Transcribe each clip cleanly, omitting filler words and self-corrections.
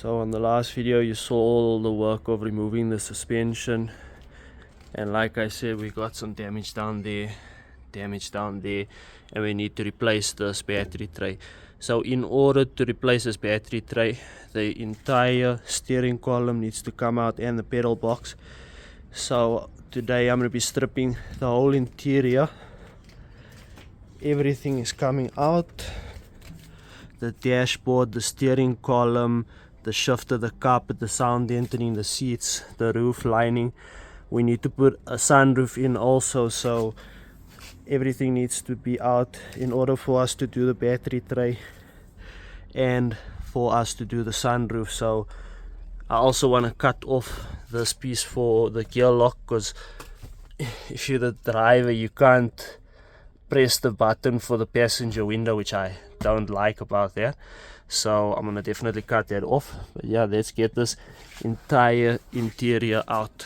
So on the last video you saw all the work of removing the suspension, and like I said, we got some damage down there, and we need to replace this battery tray. So in order to replace this battery tray, the entire steering column needs to come out and the pedal box. So today I'm going to be stripping the whole interior. Everything is coming out: the dashboard, the steering column, the shifter, the carpet, the sound deadening, the seats, the roof lining. We need to put a sunroof in also, so everything needs to be out in order for us to do the battery tray and for us to do the sunroof. So I also want to cut off this piece for the gear lock, because if you're the driver you can't press the button for the passenger window, which I don't like about that. So I'm gonna definitely cut that off. But yeah, let's get this entire interior out.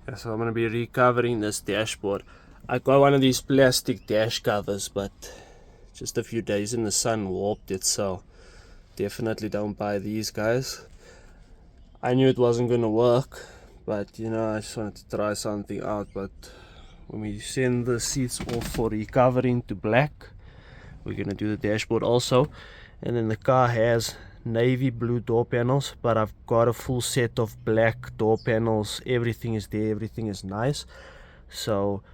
Yeah, so I'm gonna be recovering this dashboard. I got one of these plastic dash covers, but just a few days in the sun warped it, so definitely don't buy these, guys. I knew it wasn't gonna work, but you know, I just wanted to try something out. But when we send the seats off for recovering to black, we're gonna do the dashboard also. And then the car has navy blue door panels, but I've got a full set of black door panels. Everything is there, everything is nice. So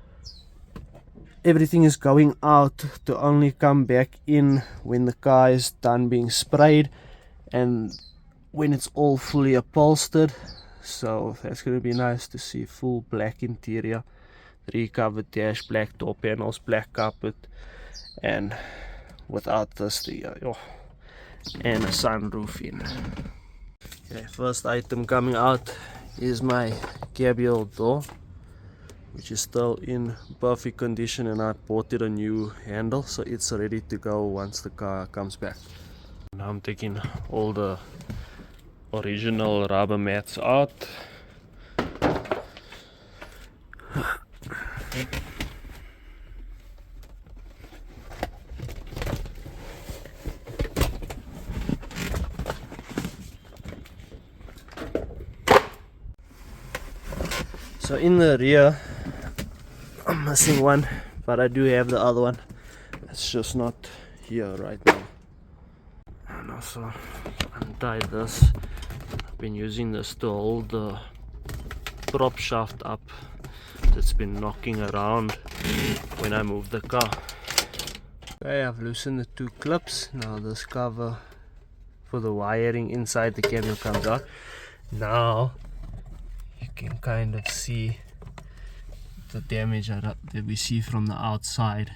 everything is going out to only come back in when the car is done being sprayed and when it's all fully upholstered. So that's going to be nice to see. Full black interior, recovered dash, black door panels, black carpet, and without this and a sunroof in. Okay, first item coming out is my cabriole door, which is still in perfect condition, and I bought it a new handle, so it's ready to go once the car comes back. Now I'm taking all the original rubber mats out. So in the rear, I'm missing one, but I do have the other one. It's just not here right now. And also untie this. I've been using this to hold the prop shaft up that's been knocking around when I move the car. Okay, I've loosened the two clips. Now this cover for the wiring inside the cabriole comes out. Now you can kind of see the damage that we see from the outside.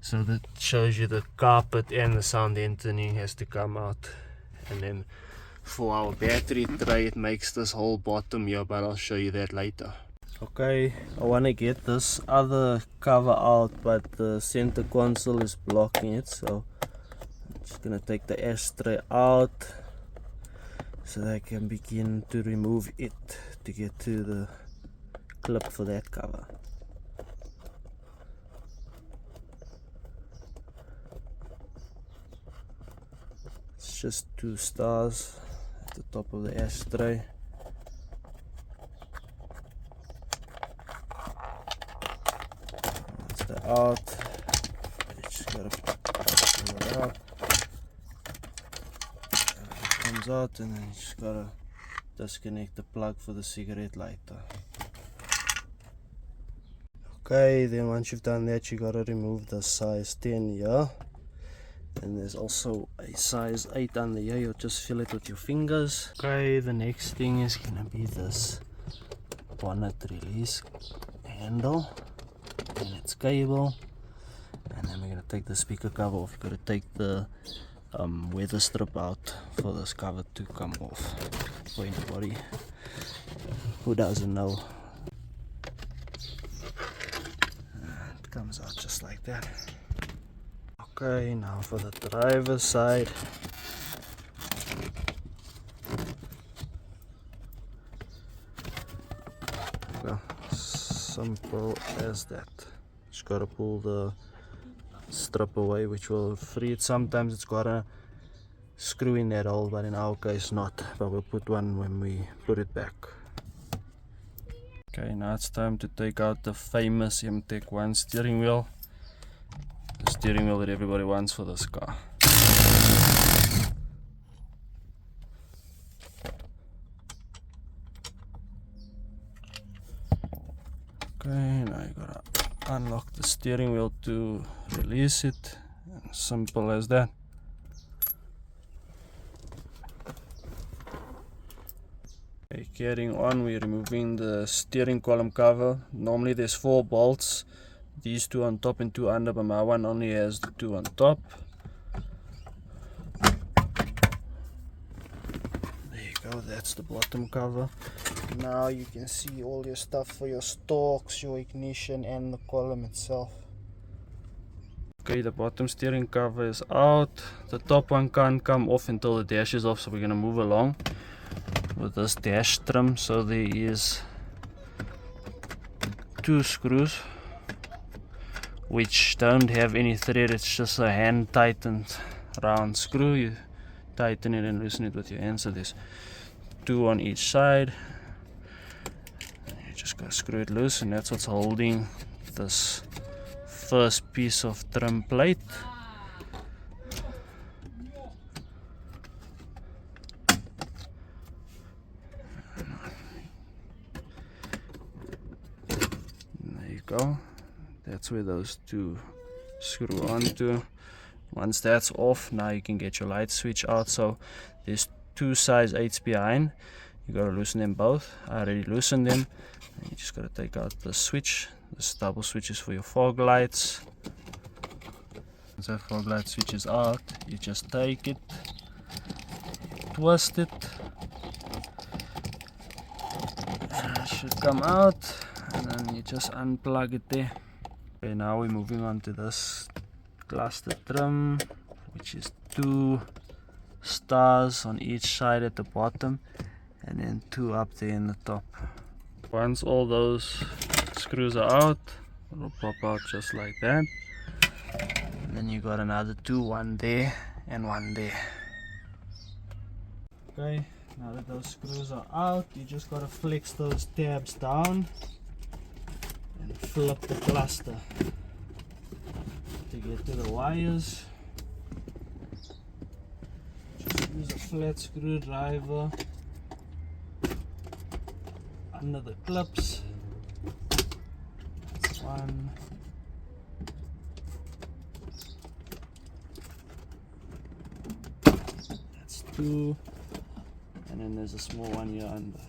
So that shows you the carpet and the sound deadening has to come out. And then for our battery tray, it makes this whole bottom here, but I'll show you that later. Okay, I want to get this other cover out, but the center console is blocking it, so I'm just gonna take the ashtray out so that I can begin to remove it to get to the clip for that cover. It's just two stars at the top of the ashtray. That's the out. You just gotta pull it out. Comes out, and then you just gotta disconnect the plug for the cigarette lighter. Okay, then once you've done that, you gotta remove the size 10 here, and there's also a size 8 under here. You'll just fill it with your fingers. Okay, the next thing is gonna be this bonnet release handle and its cable, and then we're gonna take the speaker cover off. You gotta take the weather strip out for this cover to come off, for anybody who doesn't know. It comes out just like that. Okay, now for the driver's side. Well, simple as that. Just gotta pull the strip away, which will free it. Sometimes it's got a screw in that hole, but in our case not, but we'll put one when we put it back. Okay, now it's time to take out the famous MTech 1 steering wheel, the steering wheel that everybody wants for this car. Okay, now you gotta unlock the steering wheel to release it, simple as that. Okay, carrying on, we're removing the steering column cover. Normally there's 4 bolts, these 2 on top and 2 under, but my one only has the 2 on top. There you go, that's the bottom cover. Now you can see all your stuff for your stalks, your ignition and the column itself. Okay, the bottom steering cover is out. The top one can't come off until the dash is off, so we're gonna move along with this dash trim. So there is 2 screws which don't have any thread, it's just a hand tightened round screw. You tighten it and loosen it with your hand, so there's 2 on each side. You just gotta screw it loose, and that's what's holding this first piece of trim plate. There you go, that's where those 2 screw onto. Once that's off, now you can get your light switch out. So there's 2 size 8s behind, you gotta loosen them both. I already loosened them, and you just gotta take out the switch. This double switch is for your fog lights. Once that fog light switch is out, you just take it, twist it, and it should come out, and then you just unplug it there. Okay, now we're moving on to this cluster trim, which is 2 stars on each side at the bottom, and then 2 up there in the top. Once all those screws are out, it'll pop out just like that, and then you got another 2, one there and one there. Okay, now that those screws are out, you just gotta flex those tabs down and flip the cluster to get to the wires. Just use a flat screwdriver under the clips. That's 1. That's 2. And then there's a small one here under.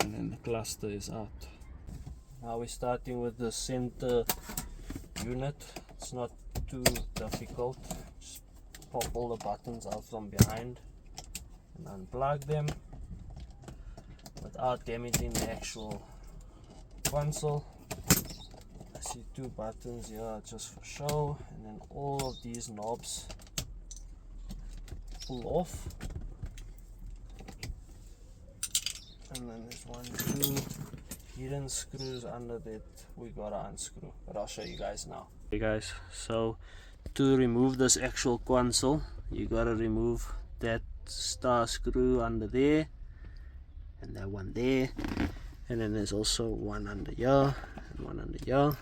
And then the cluster is out. Now we're starting with the center unit. It's not too difficult. Just pop all the buttons out from behind and unplug them without damaging the actual console. I see 2 buttons here just for show, and then all of these knobs pull off, and then there's 1, 2 hidden screws under that we gotta unscrew, but I'll show you guys now. Okay guys, so to remove this actual console, you gotta remove that star screw under there, and that one there, and then there's also one under here and one under here,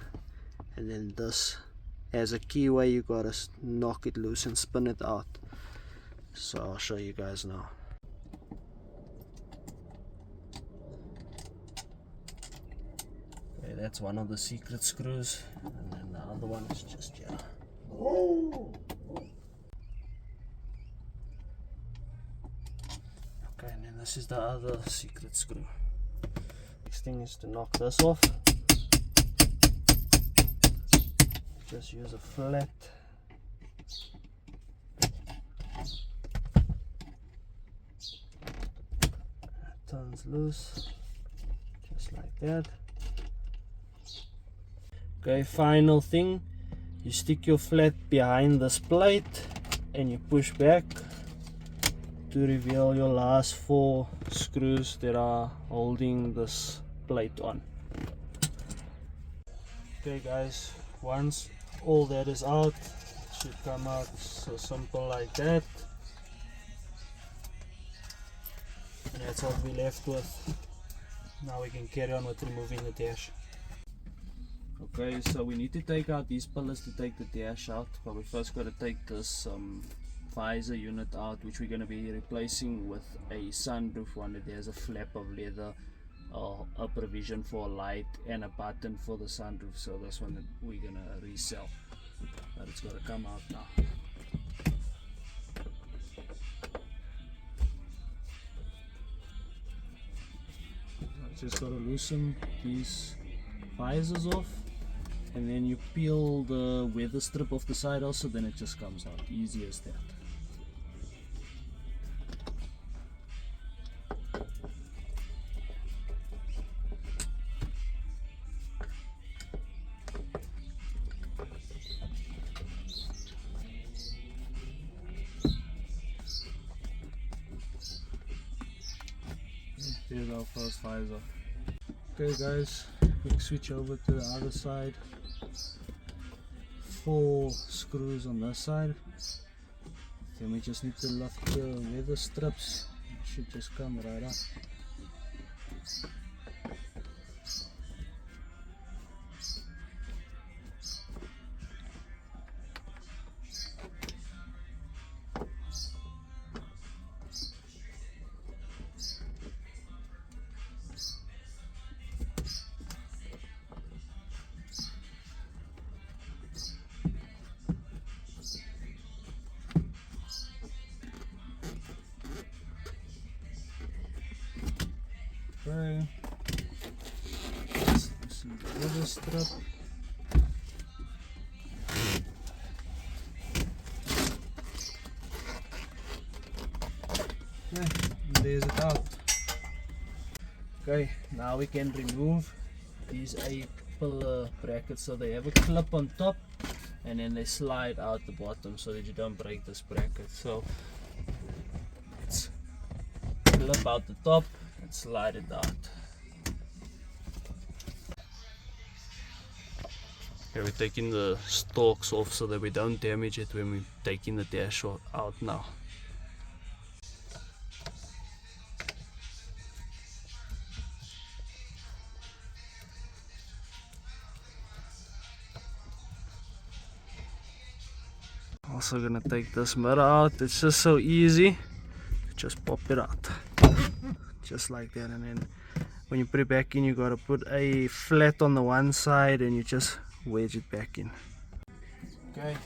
and then this has a keyway. You gotta knock it loose and spin it out. So I'll show you guys now. Okay, that's one of the secret screws, and then the other one is just here. Okay, and then this is the other secret screw. Next thing is to knock this off. Just use a flat turns loose, just like that. Okay, final thing, you stick your flat behind this plate and you push back to reveal your last 4 screws that are holding this plate on. Okay guys, once all that is out, it should come out so simple like that. That's what we left with. Now we can carry on with removing the dash. Okay, so we need to take out these pillars to take the dash out, but we first got to take this visor unit out, which we're going to be replacing with a sunroof one that has a flap of leather, a provision for a light and a button for the sunroof. So this one that we're going to resell, but it's got to come out now. Just got to loosen these visors off, and then you peel the weather strip off the side also, then it just comes out. Easy as that. Here's our first visor. Okay guys, quick switch over to the other side. 4 screws on this side. Then we just need to lift the weather strips. It should just come right up. Okay, let's see the other strip. Okay, there's it out. Okay, now we can remove these pillar brackets. So they have a clip on top and then they slide out the bottom so that you don't break this bracket. So let's clip out the top and slide it out. Okay, we're taking the stalks off so that we don't damage it when we're taking the dash out now. Also gonna take this mirror out. It's just so easy. Just pop it out. Just like that, and then when you put it back in, you gotta put a flat on the one side and you just wedge it back in. Okay,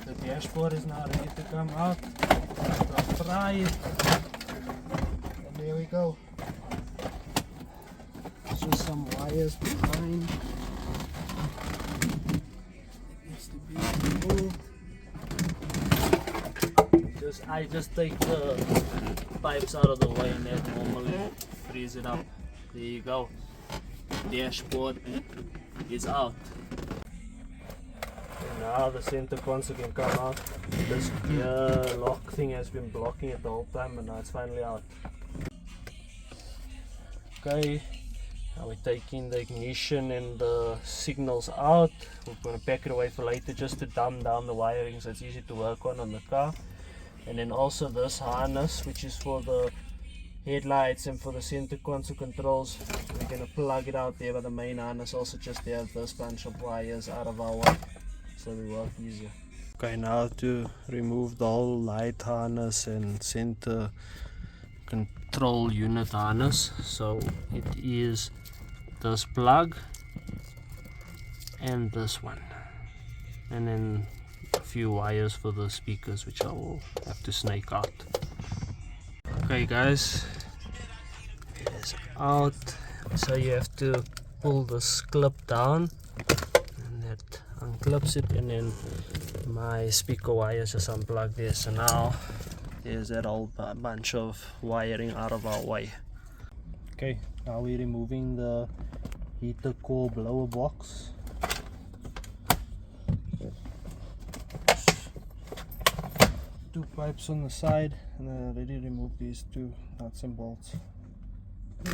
the dashboard is now ready to come out. Pry it, and there we go. Just some wires behind. It needs to be removed. I just take the pipes out of the way and that normally frees it up. There you go. Dashboard is out. And now the center console can come out. This gear lock thing has been blocking it the whole time, and now it's finally out. Okay, now we're taking the ignition and the signals out. We're going to pack it away for later just to dumb down the wiring so it's easy to work on the car. And then also this harness, which is for the headlights and for the center console controls. We're going to plug it out there by the main harness. Also just have this bunch of wires out of our way so we work easier. Okay, now to remove the whole light harness and center control unit harness. So it is this plug and this one, and then a few wires for the speakers, which I will have to snake out. Okay guys, it is out. So you have to pull this clip down and that unclips it, and then my speaker wires just unplug there. So now there's that whole bunch of wiring out of our way. Okay, now we're removing the heater core blower box. Two pipes on the side, and I already removed these two nuts and bolts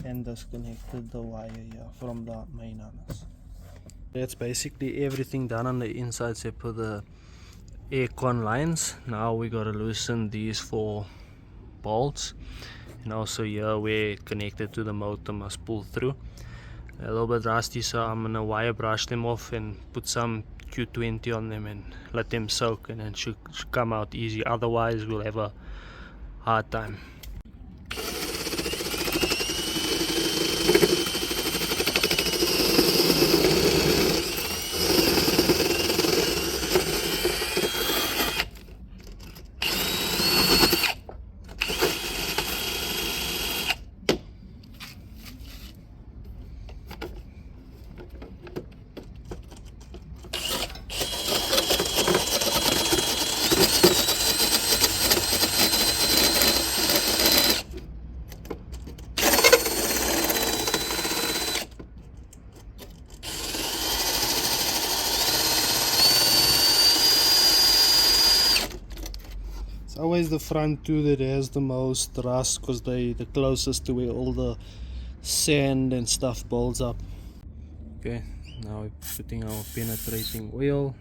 and disconnected the wire here from the main harness. That's basically everything done on the inside except for the aircon lines. Now we gotta loosen these 4 bolts, and also here where it connected to the motor must pull through. A little bit rusty, so I'm gonna wire brush them off and put some Q20 on them and let them soak, and then should come out easy. Otherwise we'll have a hard time. It's always the front two that has the most rust because they the closest to where all the sand and stuff builds up. Okay, now we're putting our penetrating oil.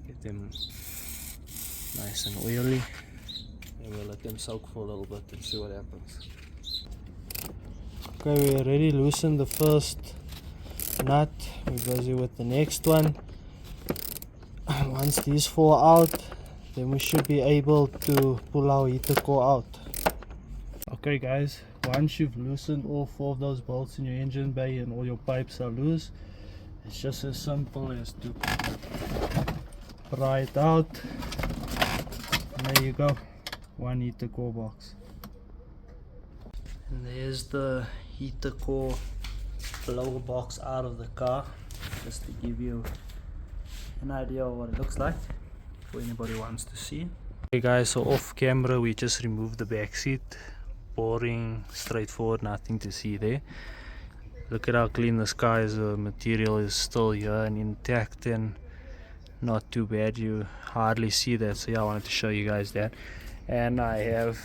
Get them nice and oily, and we'll let them soak for a little bit and see what happens. Okay, we already loosened the first nut. We're busy with the next one. Once these fall out, then we should be able to pull our heater core out. Okay guys, once you've loosened all 4 of those bolts in your engine bay and all your pipes are loose, it's just as simple as to pry it out, and there you go, 1 heater core box. And there's the heater core blower box out of the car, just to give you an idea of what it looks like for anybody who wants to see. Okay guys, so off camera we just removed the back seat. Boring, straightforward, nothing to see there. Look at how clean this car is. The material is still here and intact and not too bad. You hardly see that, so yeah, I wanted to show you guys that. And I have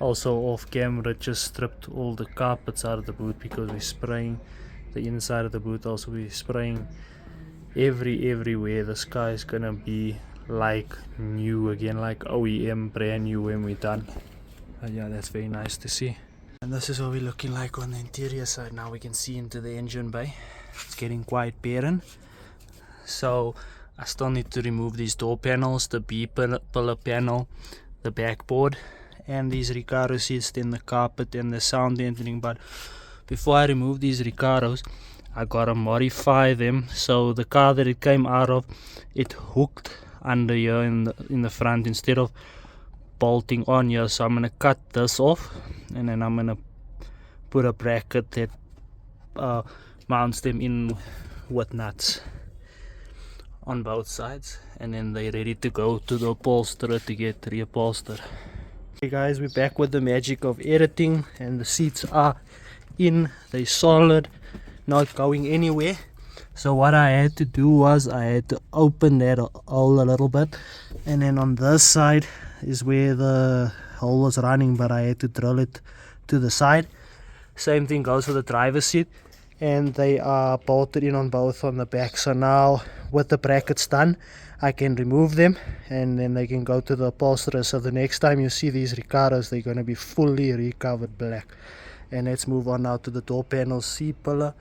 also off camera just stripped all the carpets out of the boot because we're spraying the inside of the boot. Also we're spraying everywhere. This car is gonna be like new again, like OEM, brand new when we're done. Yeah, that's very nice to see. And this is what we're looking like on the interior side. Now we can see into the engine bay. It's getting quite barren, so I still need to remove these door panels, the B pillar panel, the backboard, and these Recaro seats, then the carpet and the sound deadening. But before I remove these Recaros, I gotta modify them. So the car that it came out of, it hooked under here in the front instead of bolting on here. So I'm gonna cut this off, and then I'm gonna put a bracket that mounts them in with nuts on both sides, and then they're ready to go to the upholsterer to get reupholstered. Hey guys, we're back with the magic of editing, and the seats are in, they're solid, not going anywhere. So what I had to do was I had to open that hole a little bit, and then on this side is where the hole was running, but I had to drill it to the side. Same thing goes for the driver's seat, and they are bolted in on both on the back. So now with the brackets done, I can remove them, and then they can go to the upholsterer. So the next time you see these Recaros, they're going to be fully recovered black. And let's move on now to the door panels, C-pillar,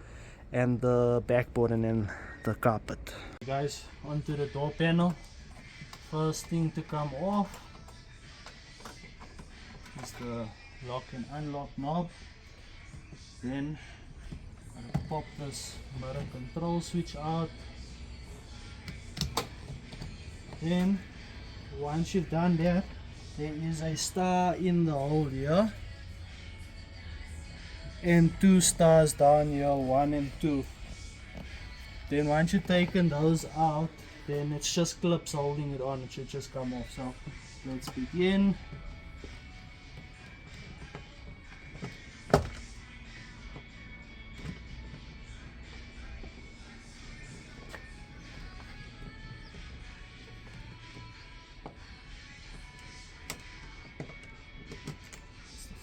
and the backboard, and then the carpet. Okay guys, onto the door panel. First thing to come off is the lock and unlock knob. Then I'm gonna pop this mirror control switch out. Then once you've done that, there is a star in the hole here and 2 stars down here, 1 and 2. Then once you've taken those out, then it's just clips holding it on. It should just come off. So let's begin.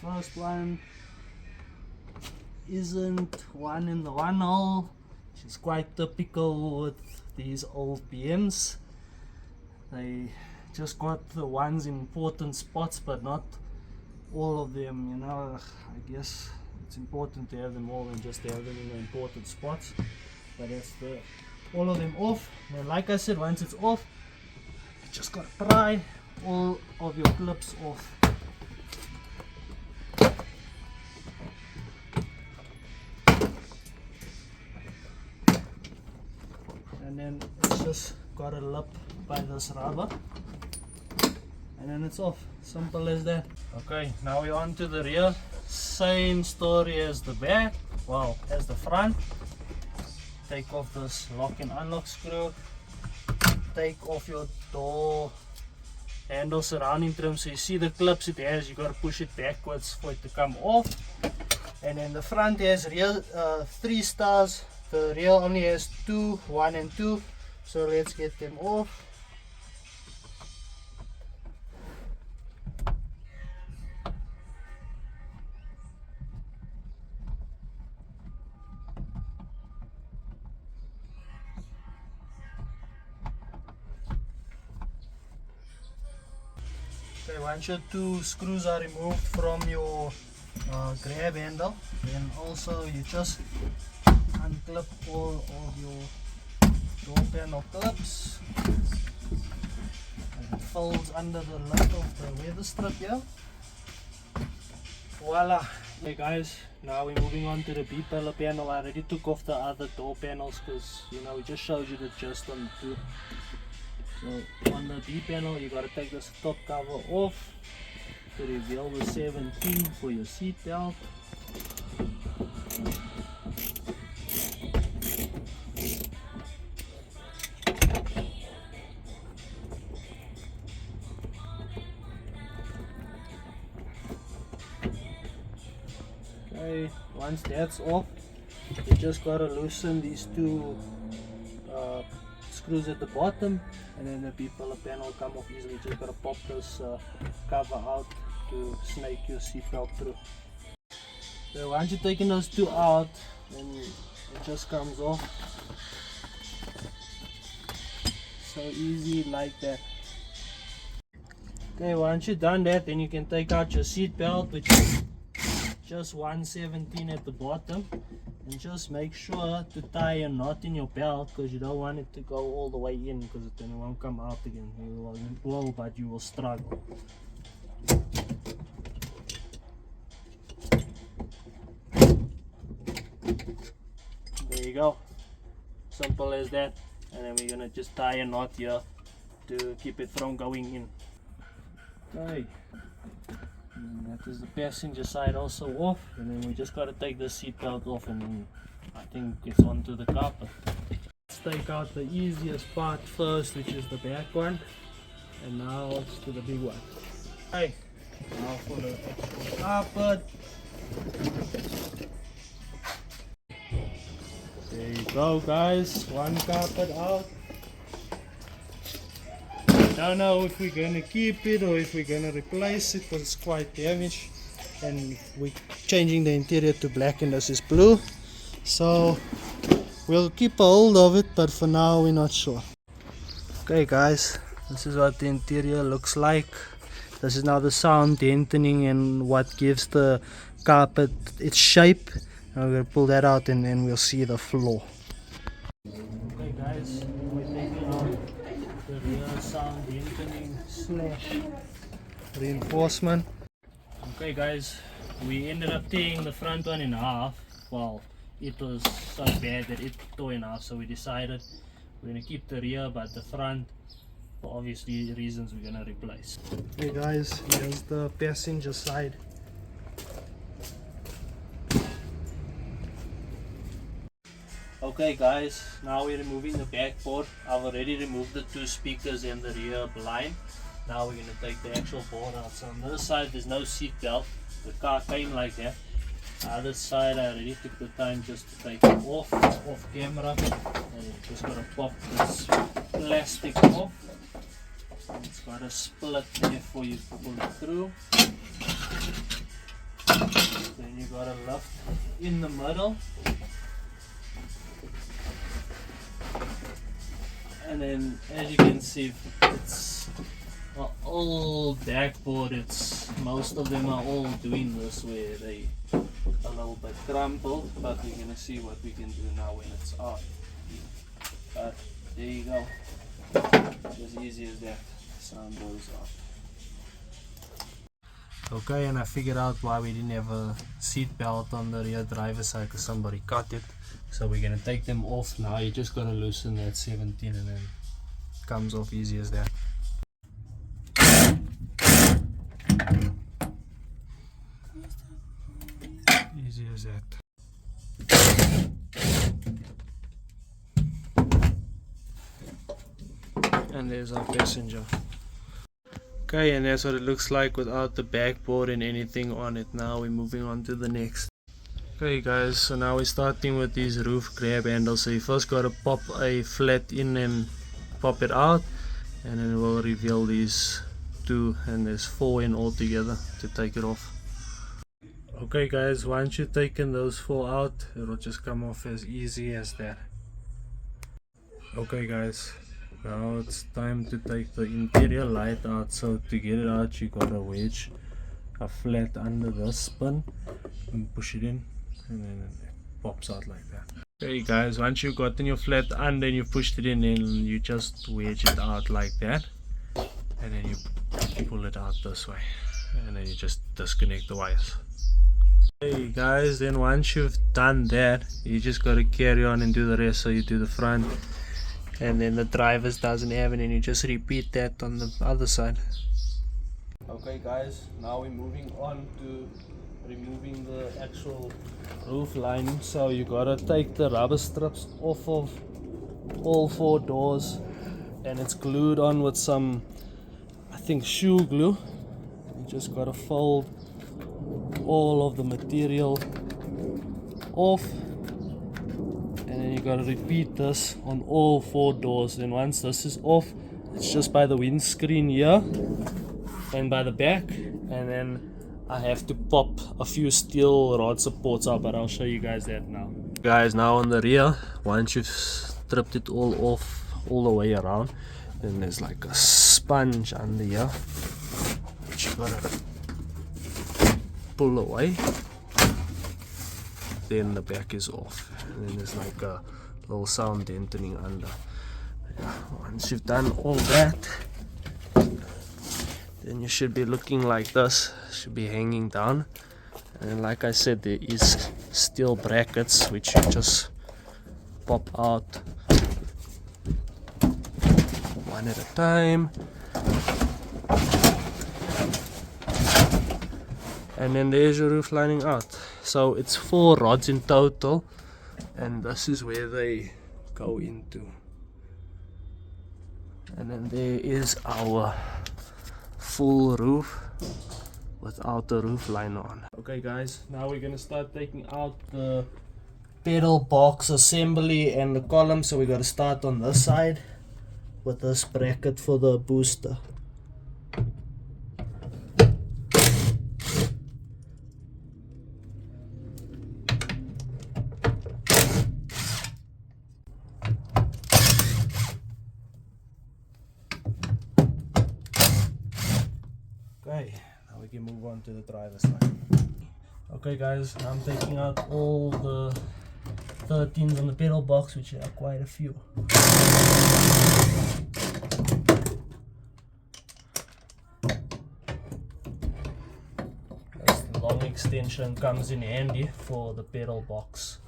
First one isn't one in the one hole, which is quite typical with these old BMs. They just got the ones in important spots, but not all of them, you know. I guess it's important to have them all and just to have them in the important spots. But that's all of them off. And like I said, once it's off, you just gotta pry all of your clips off. And then it's just gotta lip by this rubber, and then it's off. Simple as that. Okay, now we're on to the rear. Same story as the back, well, as the front. Take off this lock and unlock screw. Take off your door handle surrounding trim. So you see the clips it has, you got to push it backwards for it to come off. And then the front has rear 3 stars. The rear only has 2, 1 and 2. So let's get them off. Okay, once your 2 screws are removed from your grab handle, then also you just unclip all of your door panel clips. And it folds under the lip of the weather strip here. Voila! Okay guys, now we're moving on to the B-pillar panel. I already took off the other door panels because, you know, we just showed you the gist on the 2. So on the B panel, you gotta take this top cover off to reveal the 17 for your seat belt. Okay, once that's off, you just gotta loosen these 2 screws at the bottom, and then the B-pillar panel come off easily. You just gotta pop this cover out to snake your seatbelt through. So once you're taking those 2 out, then it just comes off. So easy like that. Okay, once you're done that, then you can take out your seatbelt, which is just 117 at the bottom. And just make sure to tie a knot in your belt, because you don't want it to go all the way in, because then it won't come out again. It will, but you will struggle. There you go. Simple as that. And then we're gonna just tie a knot here to keep it from going in. Okay. And that is the passenger side also off, and then we just got to take the seat belt off, and then I think it's onto the carpet. Let's take out the easiest part first, which is the back one, and now it's to the big one. Okay, now for the actual carpet. There you go guys, one carpet out. Don't know if we're gonna keep it or if we're gonna replace it, because it's quite damaged, and we're changing the interior to black and this is blue, so we'll keep a hold of it, but for now we're not sure. Okay guys, this is what the interior looks like. This is now the sound deadening and what gives the carpet its shape. And we're gonna pull that out and then we'll see the floor. Okay guys, we're taking out the rear sound deadening / reinforcement. Okay guys, we ended up tearing the front one in half. Well, it was so bad that it tore in half, so we decided we're gonna keep the rear, but the front, for obviously reasons, we're gonna replace. Hey guys, here's the passenger side. Okay guys, now we're removing the backboard. I've already removed the 2 speakers and the rear blind. Now we're going to take the actual board out. So on this side there's no seat belt. The car came like that. The other side I already took the time just to take it off. It's off camera. And you just got to pop this plastic off. It's got a split there for you to pull it through. Then you got to lift in the middle. And then as you can see, it's an old backboard. It's most of them are all doing this where they a little bit crumpled, but we're gonna see what we can do now when it's out. But there you go, as easy as that. Sound goes off. Okay, and I figured out why we didn't have a seat belt on the rear driver's side, because somebody cut it. So we're gonna take them off now. You just gotta loosen that 17 and then it comes off easy as that. Easy as that. And there's our passenger. Okay, and that's what it looks like without the backboard and anything on it. Now we're moving on to the next. Okay guys, so now we're starting with these roof grab handles. So you first got to pop a flat in and pop it out, and then we'll reveal these two, and there's 4 in all together to take it off. Okay guys, once you've taken those 4 out, it'll just come off as easy as that. Okay guys, now it's time to take the interior light out. So to get it out, you gotta wedge a flat under this pin and push it in, and then it pops out like that. Okay guys, once you've gotten your flat under and you pushed it in, then you just wedge it out like that, and then you pull it out this way, and then you just disconnect the wires. Hey guys, then once you've done that, you just got to carry on and do the rest. So you do the front, and then the driver's doesn't have it, and you just repeat that on the other side. Okay guys, now we're moving on to removing the actual roof lining. So you gotta take the rubber strips off of all 4 doors, and it's glued on with some, I think, shoe glue. You just gotta fold all of the material off, and then you gotta repeat this on all 4 doors. Then once this is off, it's just by the windscreen here and by the back, and then I have to pop a few steel rod supports out, but I'll show you guys that now. Guys, now on the rear, once you've stripped it all off all the way around, then there's like a sponge under here which you gotta pull away. Then the back is off, and then there's like a little sound deadening under. Yeah, once you've done all that, then you should be looking like this. Should be hanging down, and like I said, there is steel brackets which you just pop out one at a time, and then there's your roof lining out. So it's 4 rods in total, and this is where they go into, and then there is our full roof without the roof liner on. Okay guys, now we're gonna start taking out the pedal box assembly and the column. So we gotta start on this side with this bracket for the booster. Okay, now we can move on to the driver's side. Okay guys, I'm taking out all the 13s on the pedal box, which are quite a few. This long extension comes in handy for the pedal box.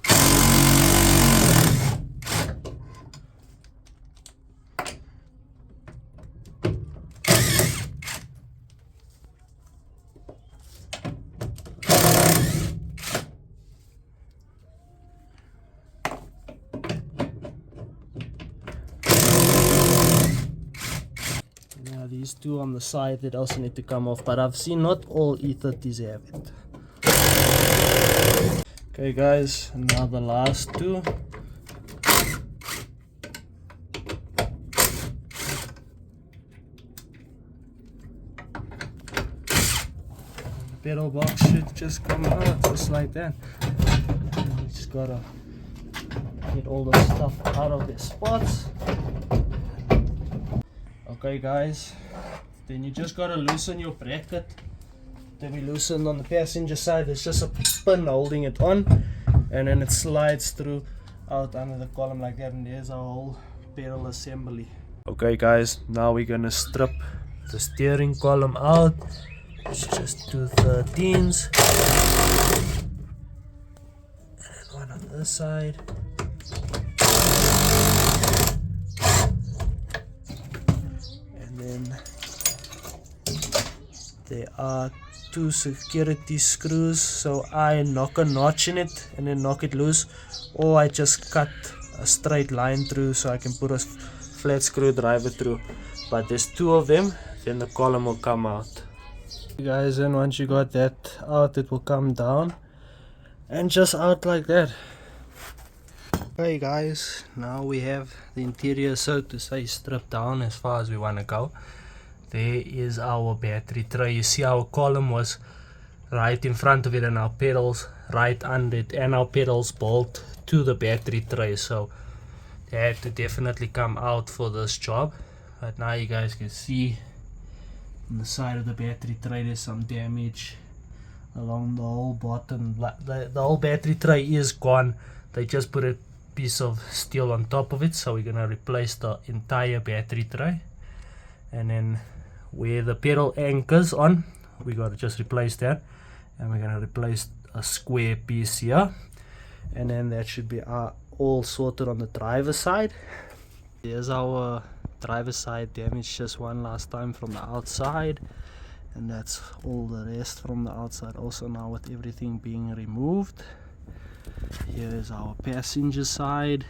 These 2 on the side that also need to come off, but I've seen not all E30s have it. Okay guys, and now the last 2. The pedal box should just come out just like that. You just gotta get all the stuff out of their spots. Okay guys, then you just gotta loosen your bracket. Then we loosen on the passenger side. There's just a pin holding it on, and then it slides through out under the column like that, and there's our whole pedal assembly. Okay guys, now we're gonna strip the steering column out. It's just 213s, and one on this side. And then there are 2 security screws, so I knock a notch in it and then knock it loose, or I just cut a straight line through so I can put a flat screwdriver through. But there's 2 of them, then the column will come out. Guys, and once you got that out, it will come down and just out like that. Okay guys, now we have the interior, so to say, stripped down as far as we want to go. There is our battery tray. You see our column was right in front of it and our pedals right under it, and our pedals bolt to the battery tray, so they had to definitely come out for this job. But now you guys can see on the side of the battery tray there's some damage along the whole bottom. The whole battery tray is gone. They just put a piece of steel on top of it, so we're gonna replace the entire battery tray. And then where the pedal anchors on, we gotta just replace that, and we're gonna replace a square piece here, and then that should be all sorted on the driver's side. There's our driver's side damage, just one last time from the outside, and that's all the rest from the outside also now with everything being removed. Here is our passenger side.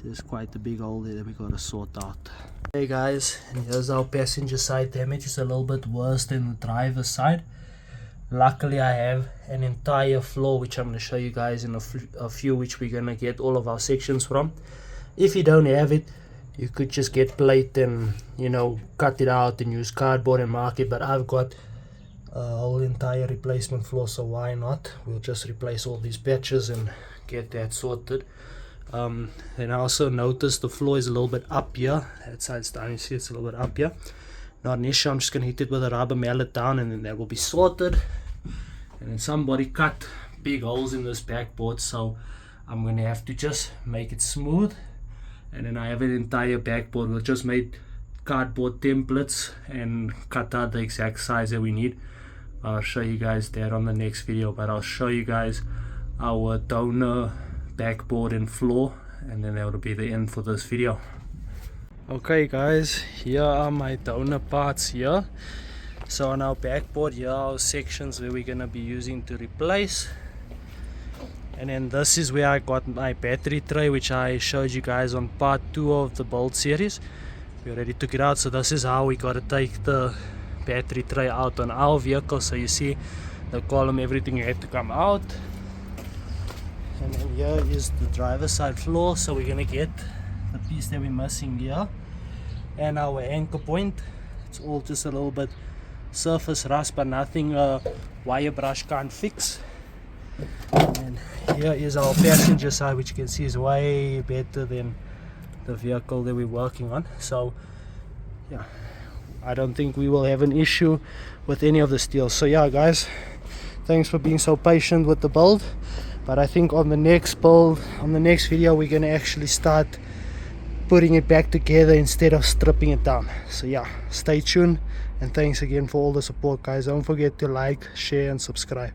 There's quite a big hole there that we gotta sort out. Hey guys, and here's our passenger side damage. It's a little bit worse than the driver's side. Luckily I have an entire floor, which I'm going to show you guys in a few, which we're going to get all of our sections from. If you don't have it, you could just get plate and, you know, cut it out and use cardboard and mark it, but I've got a whole entire replacement floor, so why not? We'll just replace all these patches and get that sorted. And I also noticed the floor is a little bit up here. That side's down, you see it's a little bit up here. Not an issue, I'm just going to hit it with a rubber mallet down, and then that will be sorted. And then somebody cut big holes in this backboard, so I'm going to have to just make it smooth. And then I have an entire backboard. We'll just make cardboard templates and cut out the exact size that we need. I'll show you guys that on the next video, but I'll show you guys our donor backboard and floor, and then that will be the end for this video. Okay guys, here are my donor parts here. So on our backboard, here are our sections where we're going to be using to replace. And then this is where I got my battery tray, which I showed you guys on part 2 of the build series. We already took it out, so this is how we got to take the battery tray out on our vehicle. So you see the column, everything had to come out. And then here is the driver's side floor, so we're going to get the piece that we're missing here and our anchor point. It's all just a little bit surface rust, but nothing wire brush can't fix. And here is our passenger side, which you can see is way better than the vehicle that we're working on. So yeah, I don't think we will have an issue with any of the steel. So yeah guys, thanks for being so patient with the build. But I think on the next build, on the next video, we're going to actually start putting it back together instead of stripping it down. So yeah, stay tuned, and thanks again for all the support guys. Don't forget to like, share and subscribe.